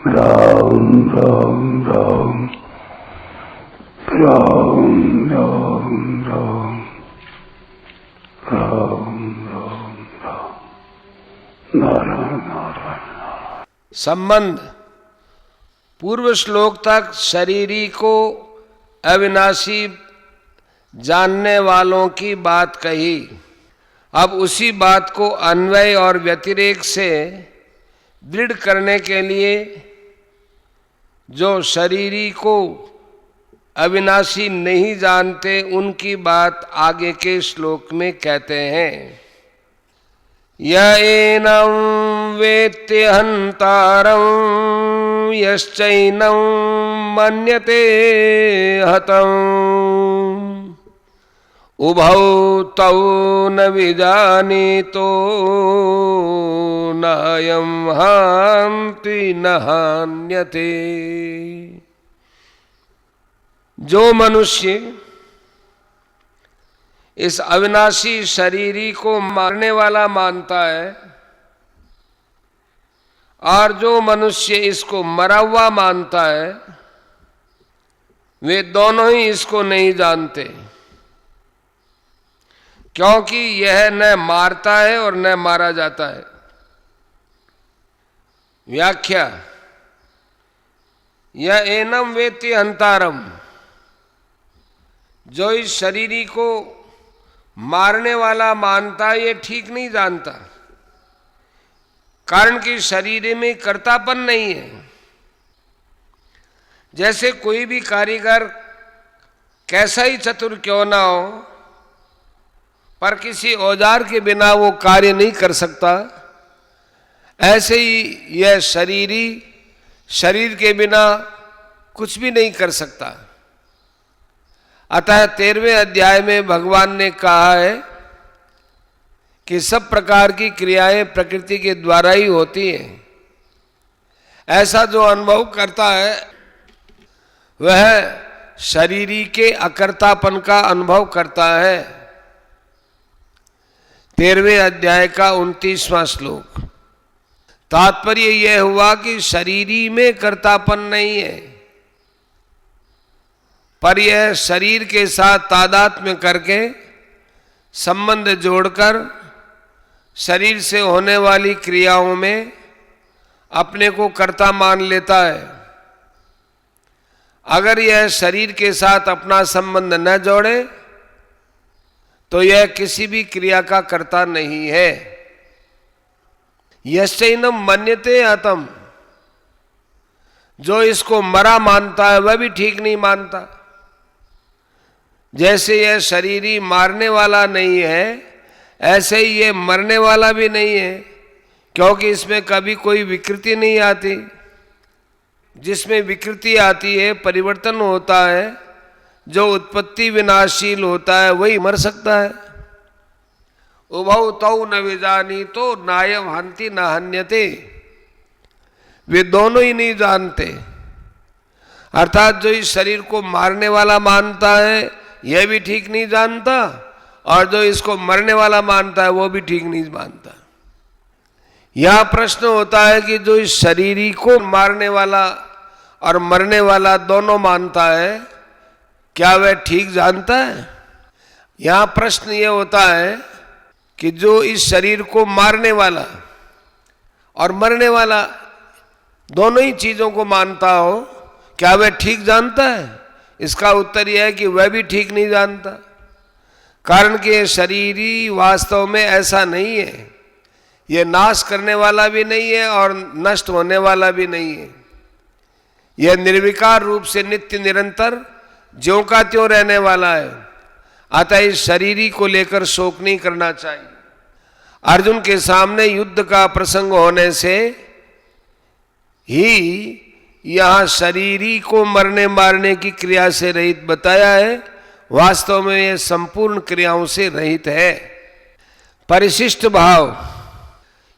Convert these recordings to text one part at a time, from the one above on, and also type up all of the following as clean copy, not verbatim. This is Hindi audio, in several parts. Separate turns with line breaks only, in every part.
राम राम राम राम राम राम राम राम राम नारायण नारायण।
संबंध पूर्व श्लोक तक शरीरी को अविनाशी जानने वालों की बात कही। अब उसी बात को अन्वय और व्यतिरेक से दृढ़ करने के लिए जो शरीरी को अविनाशी नहीं जानते उनकी बात आगे के श्लोक में कहते हैं। येनं वेत्ति हन्तारं यश्चैनं मन्यते हतम् उभौ तौ न विजानीतो नायं हान्ति न हान्यते। जो मनुष्य इस अविनाशी शरीरी को मारने वाला मानता है और जो मनुष्य इसको मरा हुआ मानता है, वे दोनों ही इसको नहीं जानते, क्योंकि यह न मारता है और न मारा जाता है। व्याख्या यह एनम वेत्ति हंतारम, जो इस शरीरी को मारने वाला मानता है ये ठीक नहीं जानता, कारण कि शरीर में कर्तापन नहीं है। जैसे कोई भी कारीगर कैसा ही चतुर क्यों ना हो, पर किसी औजार के बिना वो कार्य नहीं कर सकता, ऐसे ही यह शरीरी शरीर के बिना कुछ भी नहीं कर सकता। अतः 13वें अध्याय में भगवान ने कहा है कि सब प्रकार की क्रियाएं प्रकृति के द्वारा ही होती हैं। ऐसा जो अनुभव करता है वह शरीरी के अकर्तापन का अनुभव करता है। 13वें अध्याय का 29वां श्लोक। तात्पर्य यह हुआ कि शरीरी में कर्तापन नहीं है, पर यह शरीर के साथ तादात्म्य करके संबंध जोड़कर शरीर से होने वाली क्रियाओं में अपने को कर्ता मान लेता है। अगर यह शरीर के साथ अपना संबंध न जोड़े तो यह किसी भी क्रिया का कर्ता नहीं है। यश्चैनं मन्यते हतम्, जो इसको मरा मानता है वह भी ठीक नहीं मानता। जैसे यह शरीरी मारने वाला नहीं है, ऐसे ही ये मरने वाला भी नहीं है, क्योंकि इसमें कभी कोई विकृति नहीं आती। जिसमें विकृति आती है, परिवर्तन होता है, जो उत्पत्ति विनाशील होता है वही मर सकता है। उभौ तौ न विजानीतो नायं हन्ति न हन्यते, वे दोनों ही नहीं जानते। अर्थात जो इस शरीर को मारने वाला मानता है यह भी ठीक नहीं जानता, और जो इसको मरने वाला मानता है वो भी ठीक नहीं मानता। यह प्रश्न होता है कि जो इस शरीरी को मारने वाला और मरने वाला दोनों मानता है, क्या वह ठीक जानता है? यह प्रश्न यह होता है कि जो इस शरीर को मारने वाला और मरने वाला दोनों ही चीजों को मानता हो, क्या वह ठीक जानता है? इसका उत्तर यह है कि वह भी ठीक नहीं जानता, कारण कि यह शरीरी वास्तव में ऐसा नहीं है। यह नाश करने वाला भी नहीं है और नष्ट होने वाला भी नहीं है। यह निर्विकार रूप से नित्य निरंतर ज्यों का त्यों रहने वाला है। अतः इस शरीरी को लेकर शोक नहीं करना चाहिए। अर्जुन के सामने युद्ध का प्रसंग होने से ही यहाँ शरीरी को मरने मारने की क्रिया से रहित बताया है। वास्तव में यह संपूर्ण क्रियाओं से रहित है। परिशिष्ट भाव,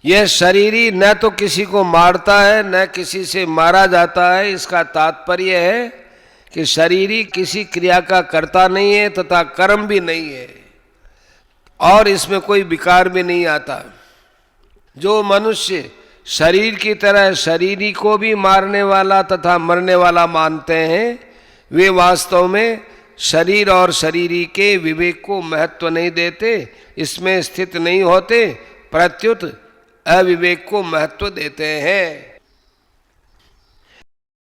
यह शरीरी न तो किसी को मारता है न किसी से मारा जाता है। इसका तात्पर्य है कि शरीरी किसी क्रिया का कर्ता नहीं है तथा कर्म भी नहीं है, और इसमें कोई विकार भी नहीं आता। जो मनुष्य शरीर की तरह शरीरी को भी मारने वाला तथा मरने वाला मानते हैं, वे वास्तव में शरीर और शरीरी के विवेक को महत्व नहीं देते, इसमें स्थित नहीं होते, प्रत्युत अविवेक को महत्व देते हैं।